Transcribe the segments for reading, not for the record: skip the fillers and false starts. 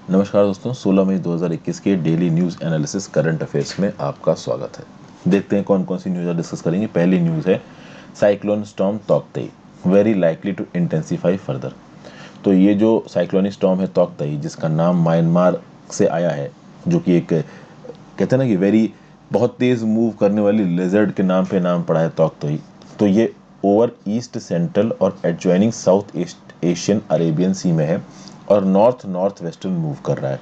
नमस्कार दोस्तों, 16 मई 2021 के daily news analysis current affairs में आपका स्वागत है। देखते हैं कौन कौन सी न्यूज़ डिस्कस करेंगे। पहली न्यूज़ है cyclone storm Tauktae very likely to intensify further. तो ये जो साइक्लोनिक स्टॉर्म है तौकतई, जिसका नाम म्यांमार से आया है, जो कि एक कहते हैं ना कि वेरी बहुत तेज़ मूव करने वाली लेजर्ड के नाम पे नाम पड़ा है तौकतई। तो ये ओवर ईस्ट सेंट्रल और adjoining south east Asian Arabian sea में है और नॉर्थ नॉर्थ वेस्टर्न मूव कर रहा है।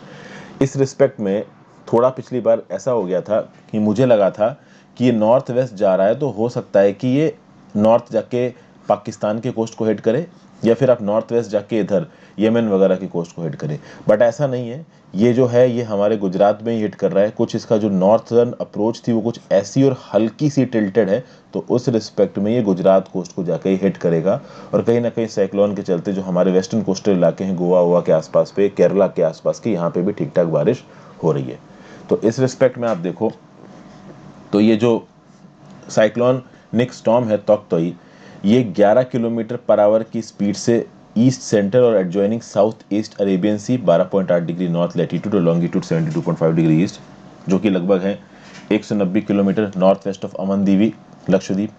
इस रिस्पेक्ट में थोड़ा पिछली बार ऐसा हो गया था कि मुझे लगा था कि ये नॉर्थ वेस्ट जा रहा है, तो हो सकता है कि ये नॉर्थ जाके पाकिस्तान के कोस्ट को हिट करे, या फिर आप नॉर्थ वेस्ट जाके इधर यमन वगैरह की कोस्ट को हिट करे। बट ऐसा नहीं है। ये जो है ये हमारे गुजरात में ही हिट कर रहा है। कुछ इसका जो नॉर्थर्न अप्रोच थी वो कुछ ऐसी और हल्की सी टिल्टेड है, तो उस रिस्पेक्ट में ये गुजरात कोस्ट को जाके ही हिट करेगा। और कहीं ना कहीं साइक्लोन के चलते जो हमारे वेस्टर्न कोस्टल इलाके हैं, गोवा हुआ के आसपास पे, केरला के आसपास के, यहाँ पे भी ठीक ठाक बारिश हो रही है। तो इस रिस्पेक्ट में आप देखो तो ये जो साइक्लोनिक स्टॉर्म है तौकतई, ये 11 किलोमीटर पर आवर की स्पीड से ईस्ट सेंट्रल और adjoining south east Arabian sea 12.8 degree north latitude और लॉन्गिट्यूड 72.5 डिग्री ईस्ट, जो कि लगभग है 190 kilometre north west of Amindivi Lakshadweep,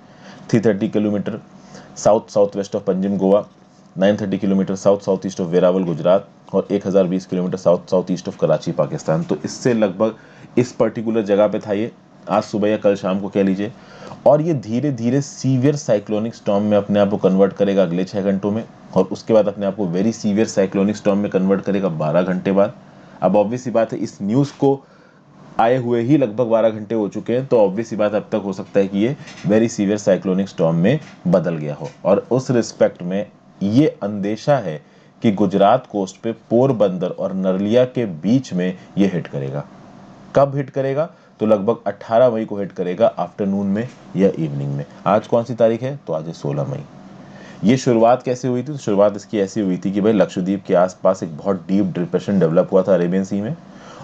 330 kilometre south south west of Panjim Goa, 930 kilometre south south east of Veraval Gujarat और 1020 kilometre south south east of Karachi Pakistan. तो इससे लगभग इस पर्टिकुलर जगह पे था ये आज सुबह या कल शाम को कह लीजिए। और ये धीरे धीरे सीवियर साइक्लोनिक स्टॉर्म में अपने आप को कन्वर्ट करेगा अगले 6 घंटों में, और उसके बाद अपने आप को वेरी सीवियर साइक्लोनिक स्टॉर्म में कन्वर्ट करेगा 12 घंटे बाद। अब ऑब्वियस सी बात है, इस न्यूज़ को आए हुए ही लगभग 12 घंटे हो चुके हैं, तो ऑब्वियस सी बात अब तक हो सकता है कि ये वेरी सीवियर साइक्लोनिक स्टॉर्म में बदल गया हो। और उस रिस्पेक्ट में ये अंदेशा है कि गुजरात कोस्ट पे पोरबंदर और नरलिया के बीच में ये हिट करेगा। कब हिट करेगा? तो लगभग 18 मई को हिट करेगा, आफ्टरनून में या इवनिंग में। आज कौन सी तारीख है? तो आज है 16 मई। ये शुरुआत कैसे हुई थी? तो शुरुआत इसकी ऐसी हुई थी कि भाई लक्षद्वीप के आसपास एक बहुत डीप डिप्रेशन डेवलप हुआ था अरेबियन सी में,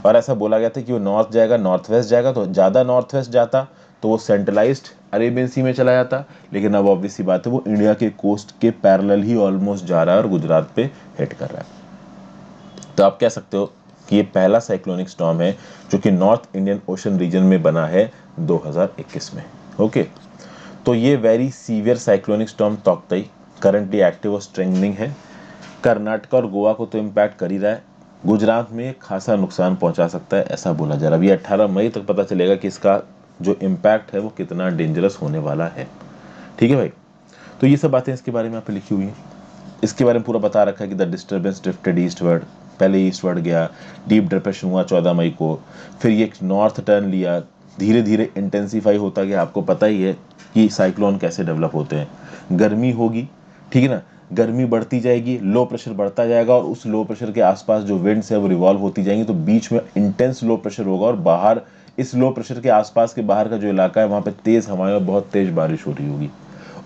और ऐसा बोला गया था कि वो नॉर्थ जाएगा, नॉर्थ वेस्ट जाएगा। तो ज़्यादा नॉर्थ वेस्ट जाता तो वो सेंट्रलाइज्ड अरेबियन सी में चला जाता, लेकिन अब ऑब्वियस सी बात है वो इंडिया के कोस्ट के पैरेलल ही ऑलमोस्ट जा रहा है और गुजरात पे हिट कर रहा है। तो आप कह सकते हो कि ये पहला साइक्लोनिक स्टॉर्म है जो कि नॉर्थ इंडियन ओशन रीजन में बना है 2021 में। ओके, तो ये very severe cyclonic storm Tauktae currently active और स्ट्रेंथनिंग है। कर्नाटक और गोवा को तो इम्पैक्ट कर ही रहा है, गुजरात में खासा नुकसान पहुंचा सकता है, ऐसा बोला जा रहा है। अभी 18 मई तक पता चलेगा कि इसका जो इम्पैक्ट है वो कितना डेंजरस होने वाला है। ठीक है भाई, तो ये सब बातें इसके बारे में यहाँ पे लिखी हुई हैं। इसके बारे में पूरा बता रखा है कि द डिस्टर्बेंस ड्रिफ्टेड ईस्टवर्ड, पहले ईस्टवर्ड गया, डीप डिप्रेशन हुआ 14 मई को, फिर ये नॉर्थ टर्न लिया, धीरे धीरे इंटेंसीफाई होता गया। आपको पता ही है कि साइक्लोन कैसे डेवलप होते हैं। गर्मी होगी, ठीक है ना, गर्मी बढ़ती जाएगी, लो प्रेशर बढ़ता जाएगा, और उस लो प्रेशर के आसपास जो विंड्स है वो रिवॉल्व होती जाएंगी, तो बीच में इंटेंस लो प्रेशर होगा, और बाहर इस लो प्रेशर के आसपास के बाहर का जो इलाका है वहाँ पे तेज़ हवाएं और बहुत तेज़ बारिश हो रही होगी।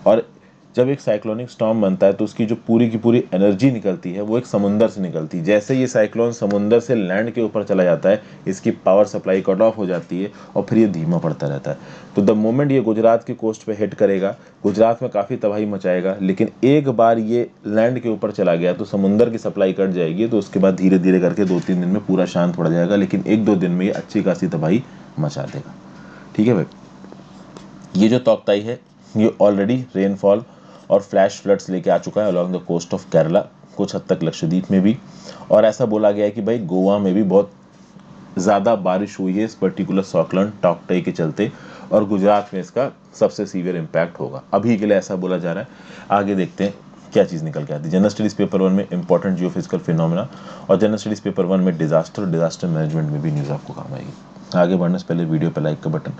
और जब एक साइक्लोनिक स्टॉर्म बनता है तो उसकी जो पूरी की पूरी एनर्जी निकलती है वो एक समुंदर से निकलती है। जैसे ये साइक्लोन समुंदर से लैंड के ऊपर चला जाता है, इसकी पावर सप्लाई कट ऑफ हो जाती है और फिर ये धीमा पड़ता रहता है। तो द मोमेंट ये गुजरात की कोस्ट पे हिट करेगा, गुजरात में काफ़ी तबाही मचाएगा, लेकिन एक बार ये लैंड के ऊपर चला गया तो समुंदर की सप्लाई कट जाएगी, तो उसके बाद धीरे धीरे करके 2-3 दिन में पूरा शांत पड़ जाएगा, लेकिन 1-2 दिन में ये अच्छी खासी तबाही मचा देगा। ठीक है भाई, ये जो तौकताई है ये ऑलरेडी रेनफॉल और फ्लैश फ्लड्स लेके आ चुका है along the coast of Kerala, कुछ हद तक लक्षद्वीप में भी। और ऐसा बोला गया है कि भाई गोवा में भी बहुत ज़्यादा बारिश हुई है इस पर्टिकुलर साइक्लोन तौकताई के चलते, और गुजरात में इसका सबसे सीवियर इम्पैक्ट होगा। अभी के लिए ऐसा बोला जा रहा है, आगे देखते हैं क्या चीज़ निकल के आती है। जनरल स्टडीज़ पेपर 1 में इंपॉर्टेंट जियोफिजिकल फिनोमेना, और जनरल स्टडीज़ पेपर 1 में डिजास्टर मैनेजमेंट में भी न्यूज़ आपको काम आएगी। आगे बढ़ने से पहले वीडियो पे लाइक का बटन,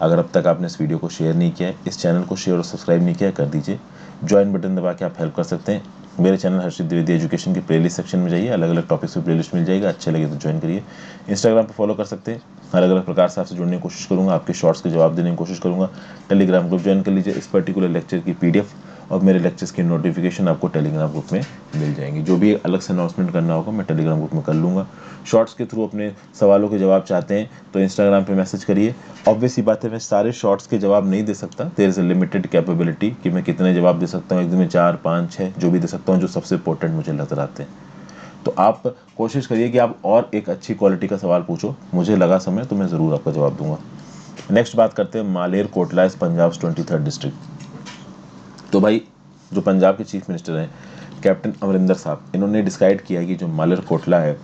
अगर अब तक आपने इस वीडियो को शेयर नहीं किया है, इस चैनल को शेयर और सब्सक्राइब नहीं किया है, कर दीजिए। ज्वाइन बटन दबा के आप हेल्प कर सकते हैं। मेरे चैनल हर्षित द्विवेदी एजुकेशन के प्लेलिस्ट सेक्शन में जाइए, अलग अलग टॉपिक्स की प्लेलिस्ट मिल जाएगा, अच्छे लगे तो ज्वाइन करिए। इंस्टाग्राम पर फॉलो कर सकते हैं, अलग अलग प्रकार से आपसे जुड़ने की कोशिश करूंगा, आपके शॉर्ट्स के जवाब देने की कोशिश करूंगा। टेलीग्राम ग्रुप ज्वाइन कर लीजिए, इस पर्टिकुलर लेक्चर की पीडीएफ और मेरे लेक्चर्स की नोटिफिकेशन आपको टेलीग्राम ग्रुप में मिल जाएंगी। जो भी अलग से अनाउंसमेंट करना होगा मैं टेलीग्राम ग्रुप में कर लूँगा। शॉर्ट्स के थ्रू अपने सवालों के जवाब चाहते हैं तो इंस्टाग्राम पे मैसेज करिए। ऑब्वियस ही बात है, मैं सारे शॉर्ट्स के जवाब नहीं दे सकता, there is a limited capability कि मैं कितने जवाब दे सकता हूँ, एक दिन में 4, 5, 6 जो भी दे सकता हूँ, जो सबसे इंपॉर्टेंट मुझे नजर आते हैं। तो आप कोशिश करिए कि आप और एक अच्छी क्वालिटी का सवाल पूछो, मुझे लगा समय तो मैं ज़रूर आपका जवाब दूंगा। नेक्स्ट बात करते हैं Maler Kotla is Punjab 23rd district. तो भाई जो पंजाब के चीफ मिनिस्टर हैं कैप्टन अमरिंदर साहब, इन्होंने डिसाइड किया कि जो मालेर कोटला है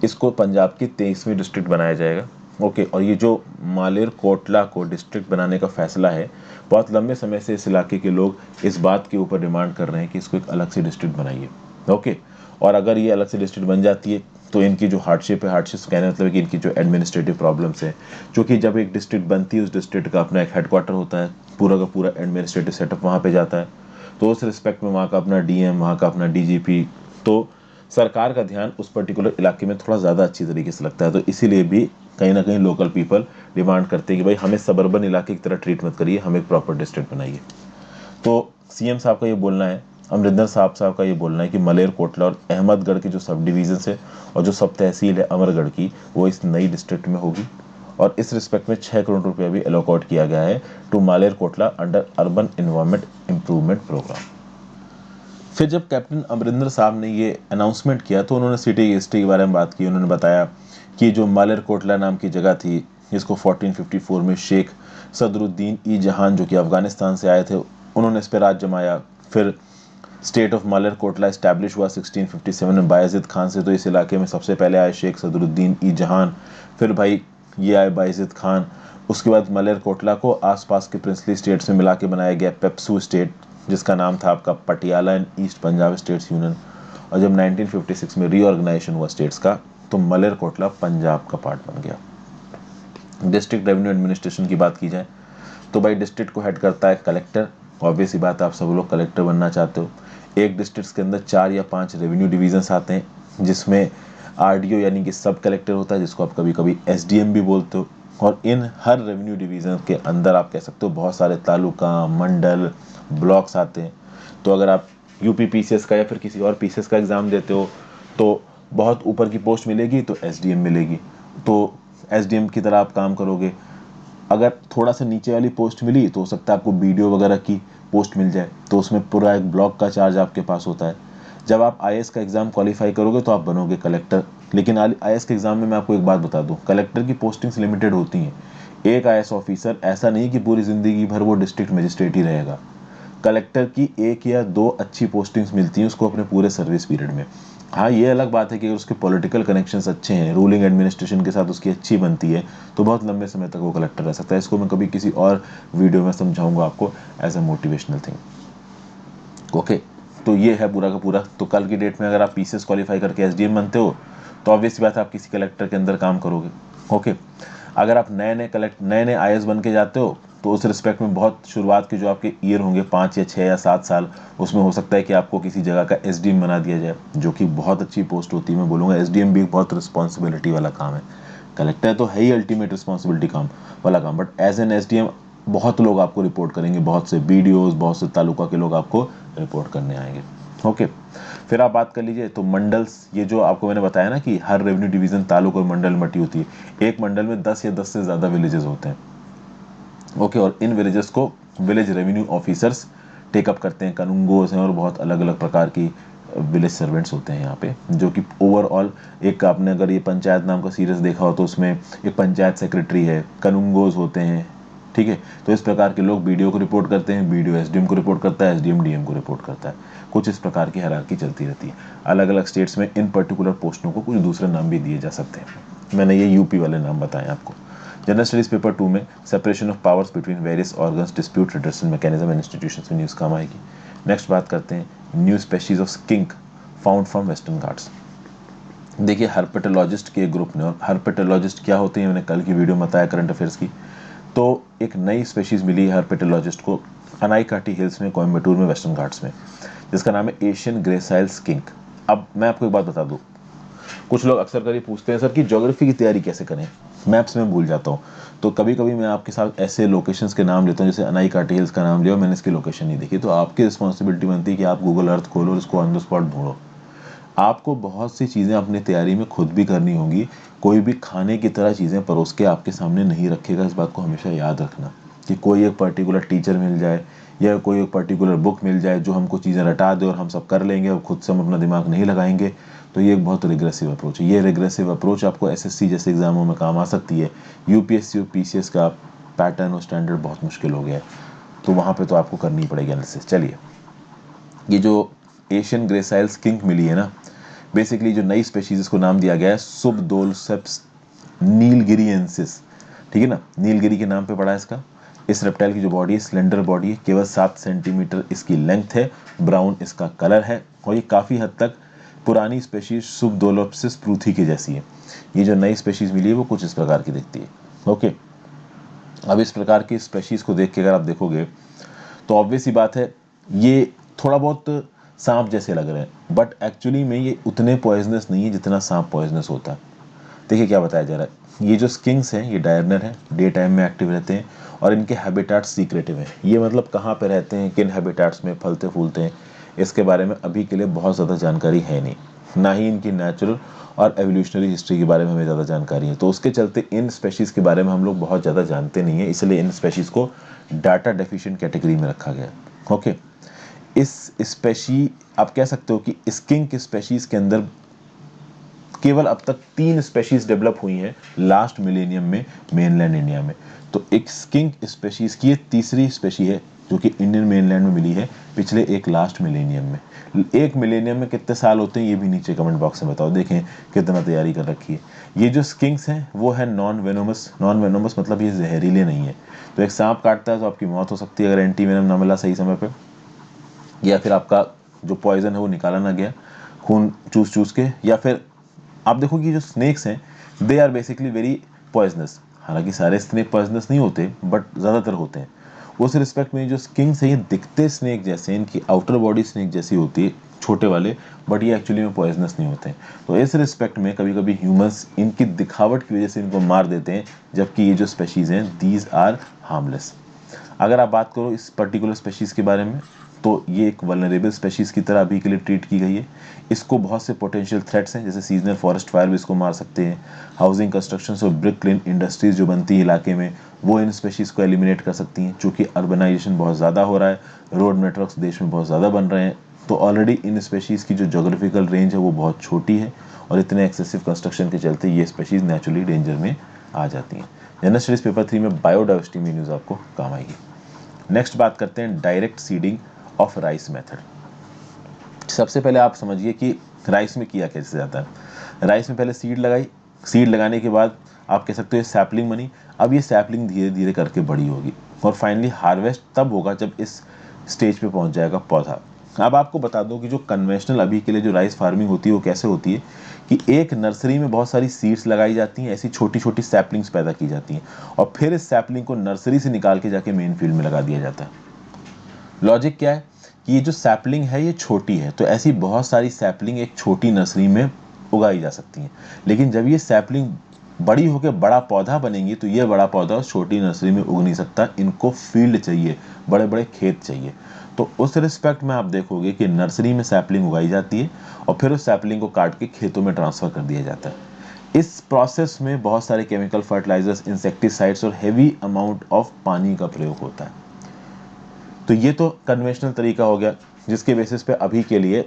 इसको पंजाब की 23वीं डिस्ट्रिक्ट बनाया जाएगा। ओके, और ये जो मालेर कोटला को डिस्ट्रिक्ट बनाने का फैसला है, बहुत लंबे समय से इस इलाके के लोग इस बात के ऊपर डिमांड कर रहे हैं कि इसको एक अलग से डिस्ट्रिक्ट बनाइए। ओके, और अगर ये अलग से डिस्ट्रिक्ट बन जाती है तो इनकी जो हार्डशिप है, हार्डशिप कहने मतलब है कि इनकी जो एडमिनिस्ट्रेटिव प्रॉब्लम्स है, क्योंकि जब एक डिस्ट्रिक्ट बनती है उस डिस्ट्रिक्ट का अपना एक हेडक्वार्टर होता है, पूरा का पूरा एडमिनिस्ट्रेटिव सेटअप वहाँ पे जाता है, तो उस रिस्पेक्ट में वहाँ का अपना डीएम, वहाँ का अपना डीजीपी, तो सरकार का ध्यान उस पर्टिकुलर इलाके में थोड़ा ज़्यादा अच्छी तरीके से लगता है। तो इसीलिए भी कहीं ना कहीं लोकल पीपल डिमांड करते हैं कि भाई हमें सबर्बन इलाके की तरह ट्रीट मत करिए, हमें एक प्रॉपर डिस्ट्रिक्ट बनाइए। तो सीएम साहब का ये बोलना है, अमरिंदर साहब का ये बोलना है कि मलेर कोटला और अहमदगढ़ की जो सब डिवीजन है और जो सब तहसील है अमरगढ़ की, वो इस नई डिस्ट्रिक्ट में होगी। और इस रिस्पेक्ट में 6 करोड़ रुपया भी एलोकेट किया गया है to Maler Kotla under urban environment improvement programme. फिर जब कैप्टन अमरिंदर साहब ने ये अनाउंसमेंट किया तो उन्होंने सिटी की हिस्ट्री के बारे में बात की। उन्होंने बताया कि जो मालेर कोटला नाम की जगह थी, इसको 1454 में शेख सदरुद्दीन ई जहान जो कि अफगानिस्तान से आए थे, उन्होंने इस पर राज जमाया। फिर स्टेट ऑफ मालेर कोटला इस्टेब्लिश हुआ 1657 में बायजिद खान से। तो इस इलाके में सबसे पहले आए शेख सदरुद्दीन ई जहान, फिर भाई ये आए बायजिद खान। उसके बाद मलेर कोटला को आसपास के प्रिंसली स्टेट्स में मिला के बनाया गया पेप्सू स्टेट, जिसका नाम था आपका Patiala and east Punjab states union. और जब 1956 में रीऑर्गेनाइजेशन हुआ स्टेट्स का, तो मलेर कोटला पंजाब का पार्ट बन गया। डिस्ट्रिक्ट रेवेन्यू एडमिनिस्ट्रेशन की बात की जाए तो भाई डिस्ट्रिक्ट को हेड करता है कलेक्टर। ऑब्वियस ही बात है, आप सब लोग कलेक्टर बनना चाहते हो। एक डिस्ट्रिक्ट के अंदर 4 या 5 रेवेन्यू डिवीजन्स आते हैं, जिसमें आरडीओ यानी कि सब कलेक्टर होता है, जिसको आप कभी कभी एसडीएम भी बोलते हो। और इन हर रेवेन्यू डिवीजन के अंदर आप कह सकते हो बहुत सारे तालुका, मंडल, ब्लॉक्स आते हैं। तो अगर आप यूपी पीसीएस का या फिर किसी और पीसीएस का एग्ज़ाम देते हो तो बहुत ऊपर की पोस्ट मिलेगी तो एसडीएम मिलेगी, तो एसडीएम की तरह आप काम करोगे। अगर थोड़ा सा नीचे वाली पोस्ट मिली तो हो सकता है आपको बीडीओ वगैरह की पोस्ट मिल जाए, तो उसमें पूरा एक ब्लॉक का चार्ज आपके पास होता है। जब आप आईएएस का एग्ज़ाम क्वालिफाई करोगे तो आप बनोगे कलेक्टर। लेकिन आईएएस के एग्ज़ाम में मैं आपको एक बात बता दूं, कलेक्टर की पोस्टिंग्स लिमिटेड होती हैं। एक आईएएस ऑफिसर ऐसा नहीं कि पूरी ज़िंदगी भर वो डिस्ट्रिक्ट मजिस्ट्रेट ही रहेगा। कलेक्टर की 1 या 2 अच्छी पोस्टिंग्स मिलती हैं उसको अपने पूरे सर्विस पीरियड में। हाँ, ये अलग बात है कि अगर उसके पॉलिटिकल कनेक्शंस अच्छे हैं, रूलिंग एडमिनिस्ट्रेशन के साथ उसकी अच्छी बनती है, तो बहुत लंबे समय तक वो कलेक्टर रह सकता है। इसको मैं कभी किसी और वीडियो में समझाऊंगा आपको as a motivational thing. Okay, तो ये है पूरा का पूरा। तो कल की डेट में अगर आप पीसीएस क्वालिफाई करके एसडीएम बनते हो तो ऑब्वियस बात है आप किसी कलेक्टर के अंदर काम करोगे। ओके, अगर आप नए नए आईएएस बन के जाते हो तो उस रिस्पेक्ट में बहुत शुरुआत के जो आपके ईयर होंगे 5 या 6 या 7 साल, उसमें हो सकता है कि आपको किसी जगह का एसडीएम बना दिया जाए, जो कि बहुत अच्छी पोस्ट होती है। मैं बोलूँगा एसडीएम भी बहुत रिस्पॉन्सिबिलिटी वाला काम है। कलेक्टर तो है ही अल्टीमेट रिस्पॉन्सिबिलिटी काम वाला काम, बट एज एन एसडीएम बहुत लोग आपको रिपोर्ट करेंगे, बहुत से बीडीओज, बहुत से तालुका के लोग आपको रिपोर्ट करने आएंगे। ओके, फिर आप बात कर लीजिए तो मंडल्स, ये जो आपको मैंने बताया ना कि हर रेवेन्यू डिवीजन तालुक और मंडल मटी होती है। एक मंडल में 10 या 10 से ज़्यादा विलेजेस होते हैं। ओके, और इन विलेजेस को विलेज रेवेन्यू ऑफिसर्स टेकअप करते हैं। कानूनगोज हैं और बहुत अलग अलग प्रकार की विलेज सर्वेंट्स होते हैं यहाँ पे, जो कि ओवरऑल एक, आपने अगर ये पंचायत नाम का सीरीज देखा हो तो उसमें एक पंचायत सेक्रेटरी है, कानूनगोज होते हैं। ठीक है, तो इस प्रकार के लोग बीडीओ को रिपोर्ट करते हैं, बीडीओ एसडीएम को रिपोर्ट करता है, एसडीएम डीएम को रिपोर्ट करता है। कुछ इस प्रकार की हायरार्की चलती रहती है। अलग अलग स्टेट्स में इन पर्टिकुलर पोस्टों को कुछ दूसरे नाम भी दिए जा सकते हैं। मैंने ये यूपी वाले नाम बताए आपको। जनरल स्टडीज पेपर 2 में separation of powers between various organs, dispute reduction mechanism and institutions में न्यूज़ काम आएगी। नेक्स्ट बात करते हैं new species of skink found from western Ghats. देखिए, हर्पेटोलॉजिस्ट के ग्रुप ने, और हर्पेटोलॉजिस्ट क्या होते हैं मैंने कल की वीडियो में बताया करंट अफेयर्स की, तो एक नई स्पेशीज मिली है हर्पेटोलॉजिस्ट को अनाईकाटी हिल्स में, कोयम्बटूर में, वेस्टर्न घाट्स में, जिसका नाम है एशियन ग्रेसाइल स्किंक। अब मैं आपको एक बात बता दूं, कुछ लोग अक्सर कर पूछते हैं सर कि ज्योग्राफी की तैयारी कैसे करें, मैप्स में भूल जाता हूँ। तो कभी कभी मैं आपके साथ ऐसे लोकेशंस के नाम लेता हूँ, जैसे अनाईकाटी हिल्स का नाम लिया और मैंने इसकी लोकेशन नहीं देखी, तो आपकी रिस्पॉन्सिबिलिटी बनती है कि आप गूगल अर्थ खोलो और इसको ऑन द स्पॉट ढूंढो। आपको बहुत सी चीज़ें अपनी तैयारी में खुद भी करनी होंगी। कोई भी खाने की तरह चीज़ें परोस के आपके सामने नहीं रखेगा, इस बात को हमेशा याद रखना। कि कोई एक पर्टिकुलर टीचर मिल जाए या कोई एक पर्टिकुलर बुक मिल जाए जो हमको चीज़ें रटा दे और हम सब कर लेंगे और खुद से हम अपना दिमाग नहीं लगाएंगे, तो ये एक बहुत रिग्रेसिव अप्रोच है। ये रिग्रेसिव अप्रोच आपको एसएससी जैसे एग्जामों में काम आ सकती है। यूपीएससी और पीसीएस का पैटर्न और स्टैंडर्ड बहुत मुश्किल हो गया है, तो वहाँ पे तो आपको करनी पड़ेगी एनालिसिस। चलिए, ये जो एशियन ग्रेसाइल स्किंक मिली है ना, बेसिकली जो नई स्पेशीज इसको नाम दिया गया है सुब्दोलसेप्स नीलगिरिएंसिस, ठीक है ना, नीलगिरी के नाम पे पड़ा है इसका। इस रेप्टाइल की जो बॉडी है स्लेंडर बॉडी है, केवल 7 सेंटीमीटर इसकी लेंथ है, ब्राउन इसका कलर है और ये काफ़ी हद तक पुरानी स्पेशीज सुब्दोलोप्सिस प्रूथी की जैसी है। ये जो नई स्पेशीज मिली है वो कुछ इस प्रकार की दिखती है। ओके, अब इस प्रकार की स्पेशीज को देख के अगर आप देखोगे तो ऑब्वियस ही बात है ये थोड़ा बहुत सांप जैसे लग रहे हैं, बट एक्चुअली में ये उतने पॉइजनस नहीं है जितना सांप पॉइजनस होता है। देखिए क्या बताया जा रहा है, ये जो स्किंक्स हैं ये डायरनर हैं, डे टाइम में एक्टिव रहते हैं और इनके हैबिटाट्स सीक्रेटिव हैं। ये मतलब कहाँ पे रहते हैं, किन हैबिटाट्स में फलते फूलते हैं, इसके बारे में अभी के लिए बहुत ज़्यादा जानकारी है नहीं, ना ही इनकी नेचुरल और एवोल्यूशनरी हिस्ट्री के बारे में हमें ज़्यादा जानकारी है। तो उसके चलते इन स्पेशीज़ के बारे में हम लोग बहुत ज़्यादा जानते नहीं है, इसलिए इन स्पेशीज़ को डाटा डेफिशिएंट कैटेगरी में रखा गया है। ओके, इस स्पेशी आप कह सकते हो कि स्किंक स्पेशीज़ के अंदर केवल अब तक 3 स्पेशीज डेवलप हुई हैं लास्ट मिलेनियम में मेनलैंड इंडिया में। तो एक स्किंक स्पेशीज की ये तीसरी स्पेशी है जो कि इंडियन मेनलैंड में मिली है पिछले एक लास्ट मिलेनियम में। एक मिलेनियम में कितने साल होते हैं ये भी नीचे कमेंट बॉक्स में बताओ, देखें कितना तैयारी कर रखी है। ये जो स्किंक्स हैं वो है नॉन वेनोमस। नॉन वेनोमस मतलब ये जहरीले नहीं है। तो एक सांप काटता है तो आपकी मौत हो सकती है अगर एंटी वेनम ना मिला सही समय पर, या फिर आपका जो पॉइजन है वो निकाला ना गया खून चूस चूस के, या फिर आप देखो कि जो स्नेक्स हैं they are basically very poisonous. हालांकि सारे स्नेक पॉइजनस नहीं होते बट ज़्यादातर होते हैं। उस रिस्पेक्ट में जो स्किंक्स हैं ये दिखते स्नेक जैसे, इनकी आउटर बॉडी स्नेक जैसी होती है छोटे वाले, बट ये एक्चुअली में पॉइजनस नहीं होते हैं। तो इस रिस्पेक्ट में कभी कभी ह्यूमंस इनकी दिखावट की वजह से इनको मार देते हैं, जबकि ये जो स्पेशीज़ हैं दीज आर हार्मलेस। अगर आप बात करो इस पर्टिकुलर स्पेशीज़ के बारे में तो ये एक वल्नरेबल स्पेशीज़ की तरह अभी के लिए ट्रीट की गई है। इसको बहुत से पोटेंशियल थ्रेट्स हैं, जैसे सीजनल फॉरेस्ट फायर भी इसको मार सकते हैं। हाउसिंग कंस्ट्रक्शन और ब्रिक लेन इंडस्ट्रीज जो बनती है इलाके में वो इन स्पेशीज़ को एलिमिनेट कर सकती हैं। चूँकि अर्बनाइजेशन बहुत ज़्यादा हो रहा है, रोड नेटवर्क्स देश में बहुत ज़्यादा बन रहे हैं, तो ऑलरेडी इन स्पेशीज़ की जो जोग्राफिकल रेंज है वो बहुत छोटी है और इतने एक्सेसिव कंस्ट्रक्शन के चलते ये स्पेशीज़ नेचुरली डेंजर में आ जाती हैं। जनरल स्टडीज़ पेपर 3 में बायोडाइवर्सिटी में न्यूज़ आपको काम आएगी। नेक्स्ट बात करते हैं direct seeding of rice method. सबसे पहले आप समझिए कि राइस में किया कैसे जाता है। राइस में पहले सीड लगाई, सीड लगाने के बाद आप कह सकते हो सैपलिंग बनी। अब ये सैपलिंग धीरे धीरे करके बड़ी होगी और फाइनली हार्वेस्ट तब होगा जब इस स्टेज पे पहुंच जाएगा पौधा। अब आपको बता दूं कि जो कन्वेंशनल अभी के लिए जो राइस फार्मिंग होती है वो कैसे होती है कि एक नर्सरी में बहुत सारी सीड्स लगाई जाती हैं, ऐसी छोटी छोटी सैपलिंग्स पैदा की जाती हैं और फिर इस सैपलिंग को नर्सरी से निकाल के जाके मेन फील्ड में लगा दिया जाता है। लॉजिक क्या है कि ये जो सैपलिंग है ये छोटी है, तो ऐसी बहुत सारी सैपलिंग एक छोटी नर्सरी में उगाई जा सकती हैं। लेकिन जब ये सैपलिंग बड़ी होकर बड़ा पौधा बनेंगी तो ये बड़ा पौधा उस छोटी नर्सरी में उग नहीं सकता, इनको फील्ड चाहिए, बड़े बड़े खेत चाहिए। तो उस रिस्पेक्ट में आप देखोगे कि नर्सरी में सैपलिंग उगाई जाती है और फिर उस सैपलिंग को काट के खेतों में ट्रांसफ़र कर दिया जाता है। इस प्रोसेस में बहुत सारे केमिकल फर्टिलाइजर्स, इंसेक्टिसाइड्स और हेवी अमाउंट ऑफ पानी का प्रयोग होता है। तो ये तो कन्वेंशनल तरीका हो गया जिसके बेसिस पे अभी के लिए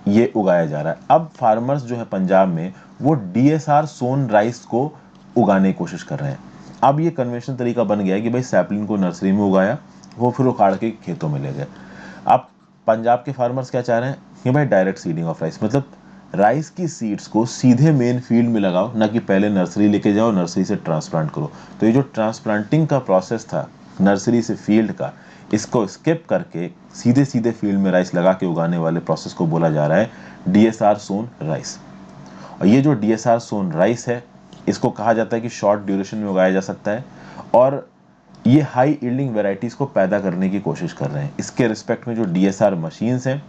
ये उगाया जा रहा है। अब फार्मर्स जो है पंजाब में वो डीएसआर सोन राइस को उगाने की कोशिश कर रहे हैं। अब ये कन्वेंशनल तरीका बन गया है कि भाई सैपलिंग को नर्सरी में उगाया, वो फिर उखाड़ के खेतों में ले गए। अब पंजाब के फार्मर्स क्या चाह रहे हैं कि भाई डायरेक्ट सीडिंग ऑफ राइस, मतलब राइस की सीड्स को सीधे मेन फील्ड में लगाओ, ना कि पहले नर्सरी लेके जाओ, नर्सरी से ट्रांसप्लांट करो। तो ये जो ट्रांसप्लांटिंग का प्रोसेस था नर्सरी से फील्ड का, इसको स्किप करके सीधे सीधे फील्ड में राइस लगा के उगाने वाले प्रोसेस को बोला जा रहा है डीएसआर सोन राइस। और ये जो डीएसआर सोन राइस है इसको कहा जाता है कि शॉर्ट ड्यूरेशन में उगाया जा सकता है और ये हाई यील्डिंग वेराइटीज़ को पैदा करने की कोशिश कर रहे हैं। इसके रिस्पेक्ट में जो डीएसआर मशीन्स हैं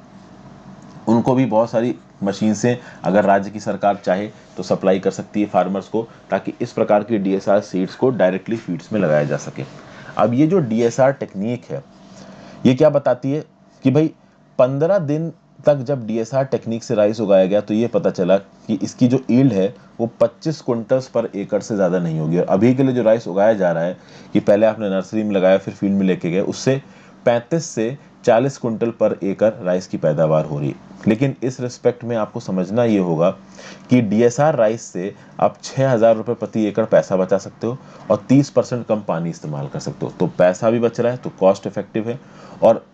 उनको भी बहुत सारी मशीन से अगर राज्य की सरकार चाहे तो सप्लाई कर सकती है फार्मर्स को, ताकि इस प्रकार की डीएसआर सीड्स को डायरेक्टली फीड्स में लगाया जा सके। अब ये जो डीएसआर टेक्निक है ये क्या बताती है कि भाई 15 दिन तक जब डीएसआर टेक्निक से राइस उगाया गया तो ये पता चला कि इसकी जो ईल्ड है वो 25 क्विंटल्स पर एकड़ से ज़्यादा नहीं होगी। और अभी के लिए जो राइस उगाया जा रहा है कि पहले आपने नर्सरी में लगाया फिर फील्ड में लेके गए, उससे 35 से 40 कुंटल पर एकड़ राइस की पैदावार हो रही है। लेकिन इस रिस्पेक्ट में आपको समझना ये होगा कि डीएसआर राइस से आप 6,000 रुपये प्रति एकड़ पैसा बचा सकते हो और 30% कम पानी इस्तेमाल कर सकते हो। तो पैसा भी बच रहा है, तो कॉस्ट इफेक्टिव है, और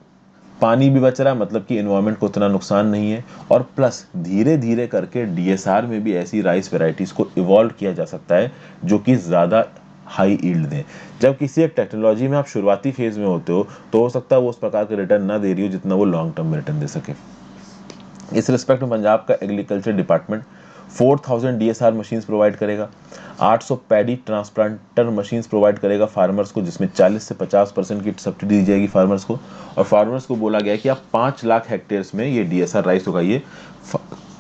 पानी भी बच रहा है, मतलब कि एनवायरनमेंट को उतना नुकसान नहीं है। और प्लस धीरे धीरे करके डीएसआर में भी ऐसी राइस वेराइटीज़ को इवॉल्व किया जा सकता है जो कि ज़्यादा हाई यील्ड दें। जब किसी एक टेक्नोलॉजी में आप शुरुआती फेज में होते हो तो हो सकता है वो उस प्रकार के रिटर्न ना दे रही हो जितना वो लॉन्ग टर्म में रिटर्न दे सके। इस रिस्पेक्ट में पंजाब का agriculture department 4,000 DSR machines provide करेगा, 800 पैडी ट्रांसप्लांटर मशीन्स प्रोवाइड करेगा फार्मर्स को, जिसमें 40 से 50% की सब्सिडी दी जाएगी फार्मर्स को। और फार्मर्स को बोला गया है कि आप 5 लाख हेक्टेयर्स में ये डीएसआर राइस उगाइए।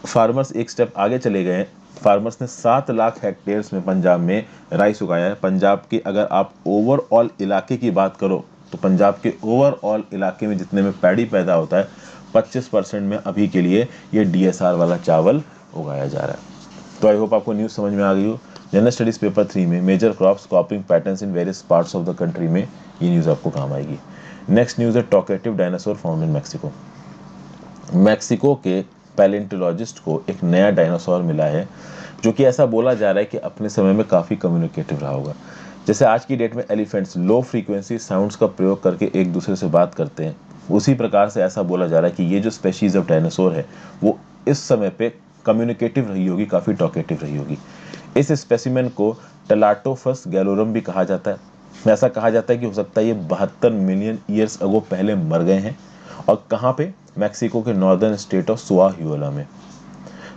फार्मर्स एक स्टेप आगे चले गए हैं। फार्मर्स ने 7 लाख हेक्टेयर्स में पंजाब में राइस उगाया है। पंजाब के अगर आप ओवरऑल इलाके की बात करो तो पंजाब के ओवरऑल इलाके में जितने में पैडी पैदा होता है 25% में अभी के लिए ये डीएसआर वाला चावल उगाया जा रहा है। तो आई होप आपको न्यूज़ समझ में आ गई हो। जनरल स्टडीज़ पेपर 3 में major crops cropping patterns in various parts of the country में ये न्यूज़ आपको काम आएगी। नेक्स्ट न्यूज़ है talkative dinosaur found in Mexico. Mexico के पैलेंटोलॉजिस्ट को एक नया डायनासोर मिला है जो कि ऐसा बोला जा रहा है कि अपने समय में काफ़ी कम्युनिकेटिव रहा होगा। जैसे आज की डेट में एलिफेंट्स लो फ्रीक्वेंसी साउंड्स का प्रयोग करके एक दूसरे से बात करते हैं, उसी प्रकार से ऐसा बोला जा रहा है कि ये जो स्पेशीज ऑफ डायनासोर है वो इस समय पे कम्युनिकेटिव रही होगी, काफ़ी टॉकेटिव रही होगी। इस स्पेसिमेन को टेलाटोफस गैलोरम भी कहा जाता है। ऐसा कहा जाता है कि हो सकता है ये 72 मिलियन ईयर्स अगो पहले मर गए हैं। और कहाँ पे? मैक्सिको के नॉर्दर्न स्टेट ऑफ सुआह्युला में।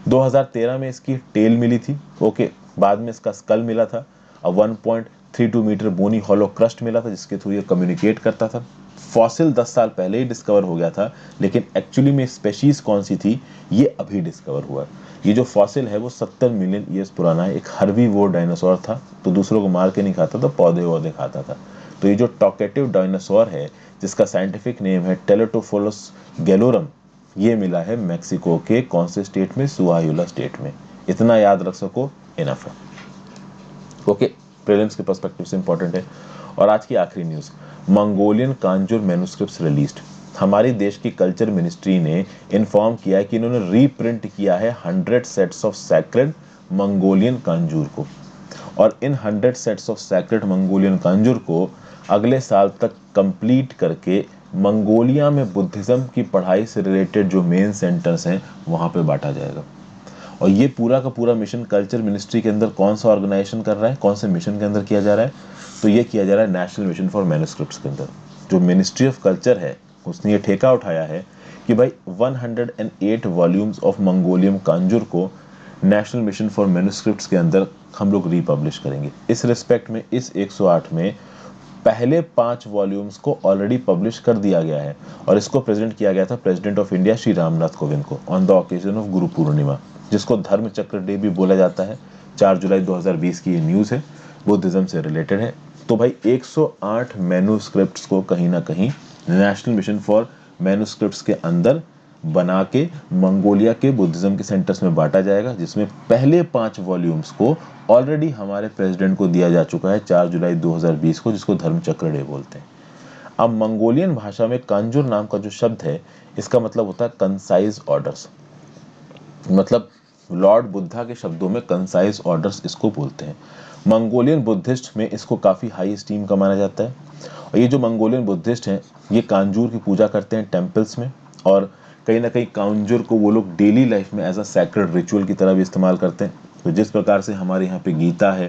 2013 में इसकी टेल मिली थी, ओके। बाद में इसका स्कल मिला था, अब 1.32 मीटर बोनी हॉलो क्रस्ट मिला था जिसके थ्रू ये कम्युनिकेट करता था। फॉसिल 10 साल पहले ही डिस्कवर हो गया था, लेकिन एक्चुअली में स्पेशीज कौन सी थी ये अभी डिस्कवर हुआ। ये जो फॉसिल है वो 70 मिलियन ईयर्स पुराना है। एक हर्बीवोर डायनासोर था, तो दूसरों को मार के नहीं खाता था, पौधे वौधे खाता था। तो ये जो टॉकेटिव डायनासोर है जिसका साइंटिफिक नेम है टेलेटोफोलस गैलोरम, ये मिला है मैक्सिको के कौन से स्टेट में? सुआह्युला स्टेट में। इतना याद रख सको, इनफ है। ओके, प्रीलिम्स के पर्सपेक्टिव से इंपॉर्टेंट है। और आज की आखिरी news, Mongolian Kanjur manuscripts released. हमारी देश की कल्चर मिनिस्ट्री ने इन्फॉर्म किया है कि इन्होंने रीप्रिंट किया है 100 sets of sacred Mongolian Kanjur को। और इन 100 sets of sacred Mongolian Kanjur को अगले साल तक कंप्लीट करके मंगोलिया में बुद्धिज्म की पढ़ाई से रिलेटेड जो मेन सेंटर्स हैं वहाँ पे बांटा जाएगा। और ये पूरा का पूरा मिशन कल्चर मिनिस्ट्री के अंदर कौन सा ऑर्गेनाइजेशन कर रहा है, कौन से मिशन के अंदर किया जा रहा है? तो ये किया जा रहा है नेशनल मिशन फॉर मैन्युस्क्रिप्ट्स के अंदर। जो मिनिस्ट्री ऑफ कल्चर है उसने ये ठेका उठाया है कि भाई 108 वॉल्यूम्स ऑफ मंगोलियन कांजूर को नेशनल मिशन फॉर मैन्युस्क्रिप्ट्स के अंदर हम लोग रीपब्लिश करेंगे। इस रिस्पेक्ट में इस 108 में पहले 5 वॉल्यूम्स को ऑलरेडी पब्लिश कर दिया गया है और इसको प्रेजेंट किया गया था president of India Shri Ramnath Kovind को on the occasion of Guru Purnima, जिसको धर्म चक्र डे भी बोला जाता है। 4 जुलाई 2020 की ये न्यूज़ है, बुद्धिज्म से रिलेटेड है। तो भाई 108 मैन्युस्क्रिप्ट्स को कहीं ना कहीं नेशनल मिशन फॉर मैन्युस्क्रिप्ट्स के अंदर बना के मंगोलिया के बुद्धिज्म के सेंटर्स में बांटा जाएगा, जिसमें पहले 5 वॉल्यूम्स को ऑलरेडी हमारे प्रेसिडेंट को दिया जा चुका है 4 जुलाई 2020 को, जिसको धर्म चक्र डे बोलते हैं। अब मंगोलियन भाषा में कांजूर नाम का जो शब्द है इसका मतलब होता है कंसाइज ऑर्डर्स, मतलब लॉर्ड बुद्धा के शब्दों में कंसाइज ऑर्डर्स इसको बोलते हैं। मंगोलियन बुद्धिस्ट में इसको काफ़ी हाई स्टीम का माना जाता है। और ये जो मंगोलियन बुद्धिस्ट हैं ये कांजूर की पूजा करते हैं टेम्पल्स में, और कहीं ना कहीं कांजूर को वो लोग डेली लाइफ में एज अ सैक्रेड रिचुअल की तरह भी इस्तेमाल करते हैं। तो जिस प्रकार से हमारे यहाँ पे गीता है,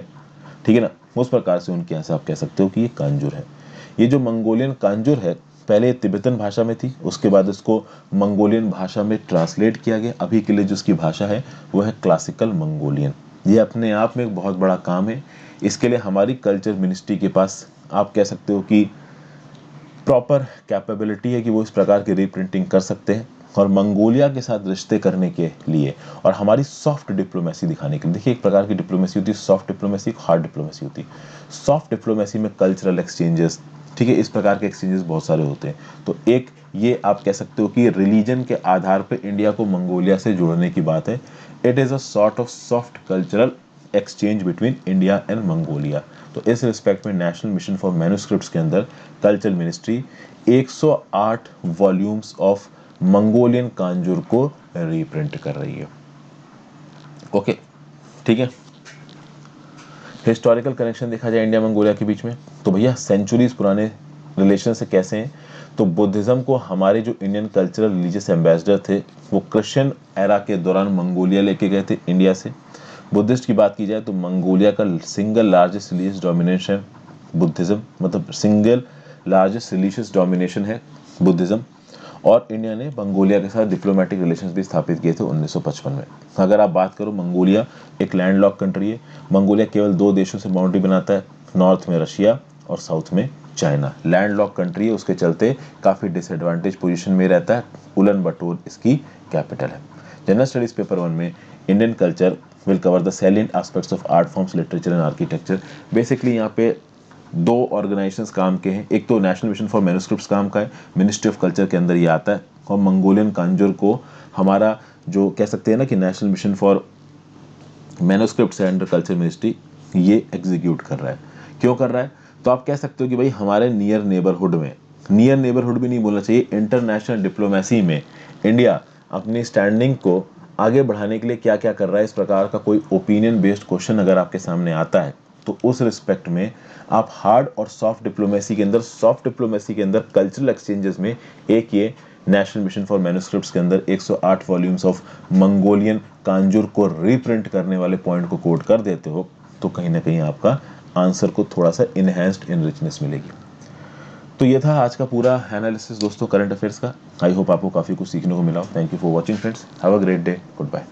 ठीक है ना, उस प्रकार से उनके यहाँ से आप कह सकते हो कि ये कांजूर है। ये जो मंगोलियन कांजूर है पहले तिब्बतन भाषा में थी, उसके बाद इसको मंगोलियन भाषा में ट्रांसलेट किया गया। अभी के लिए जो उसकी भाषा है वो है क्लासिकल मंगोलियन। ये अपने आप में एक बहुत बड़ा काम है। इसके लिए हमारी कल्चर मिनिस्ट्री के पास आप कह सकते हो कि प्रॉपर कैपेबिलिटी है कि वो इस प्रकार की रीप्रिंटिंग कर सकते हैं। और मंगोलिया के साथ रिश्ते करने के लिए और हमारी सॉफ्ट डिप्लोमेसी दिखाने के लिए, देखिए एक प्रकार की डिप्लोमेसी होती है सॉफ्ट डिप्लोमेसी, एक हार्ड डिप्लोमेसी होती है। सॉफ्ट डिप्लोमेसी में कल्चरल एक्सचेंजेस, ठीक है, इस प्रकार के एक्सचेंजेस बहुत सारे होते हैं। तो एक ये आप कह सकते हो कि रिलीजन के आधार पर इंडिया को मंगोलिया से जोड़ने की बात है। It is a sort of soft cultural exchange between India and Mongolia. तो इस रिस्पेक्ट में नेशनल मिशन फॉर मैन्युस्क्रिप्ट्स के अंदर cultural ministry 108 volumes of Mongolian Kanjur को रीप्रिंट कर रही है। ओके, ठीक है। हिस्टोरिकल कनेक्शन देखा जाए इंडिया मंगोलिया के बीच में, तो भैया सेंचुरीज पुराने रिलेशन से कैसे हैं, तो बुद्धिज्म को हमारे जो इंडियन कल्चरल रिलीजियस एम्बेसडर थे वो क्रिश्चियन एरा के दौरान मंगोलिया लेके गए थे इंडिया से। बुद्धिस्ट की बात की जाए तो मंगोलिया का single largest religious domination Buddhism, मतलब सिंगल लार्जेस्ट रिलीजियस डोमिनेशन है बुद्धिज्म। और इंडिया ने मंगोलिया के साथ डिप्लोमेटिक रिलेशंस भी स्थापित किए थे 1955 में। अगर आप बात करो, मंगोलिया एक लैंडलॉक कंट्री है। मंगोलिया केवल 2 देशों से बाउंड्री बनाता है, नॉर्थ में रशिया और साउथ में चाइना। लैंडलॉक कंट्री है, उसके चलते काफ़ी डिसएडवांटेज पोजीशन में रहता है। उलन बटोर इसकी कैपिटल है। जनरल स्टडीज पेपर 1 में Indian culture will cover the salient aspects of art forms, literature and architecture. Basically यहाँ पे 2 ऑर्गेनाइजेशंस काम के हैं। एक तो नेशनल मिशन फॉर मैन्युस्क्रिप्ट्स काम का है, मिनिस्ट्री ऑफ कल्चर के अंदर ये आता है। और मंगोलियन कांजूर को हमारा जो कह सकते हैं ना कि national mission for manuscripts and culture ministry ये एग्जीक्यूट कर रहा है। क्यों कर रहा है, तो आप कह सकते हो कि भाई हमारे नियर नेबरहुड में, नियर नेबरहुड भी नहीं बोलना चाहिए, इंटरनेशनल डिप्लोमेसी में इंडिया अपनी स्टैंडिंग को आगे बढ़ाने के लिए क्या क्या कर रहा है, इस प्रकार का कोई ओपिनियन बेस्ड क्वेश्चन अगर आपके सामने आता है तो उस रिस्पेक्ट में आप हार्ड और सॉफ्ट डिप्लोमेसी के अंदर, सॉफ्ट डिप्लोमेसी के अंदर कल्चरल एक्सचेंजेस में एक ये नेशनल मिशन फॉर मैन्युस्क्रिप्ट्स के अंदर 108 वॉल्यूम्स ऑफ मंगोलियन कांजूर को रीप्रिंट करने वाले पॉइंट को कोट कर देते हो, तो कहीं ना कहीं आपका आंसर को थोड़ा सा इनहेंस्ड इन रिचनेस मिलेगी। तो ये था आज का पूरा एनालिसिस दोस्तों करंट अफेयर्स का। आई होप आपको काफ़ी कुछ सीखने को मिला हो। Thank you for watching friends, have a great day, good bye.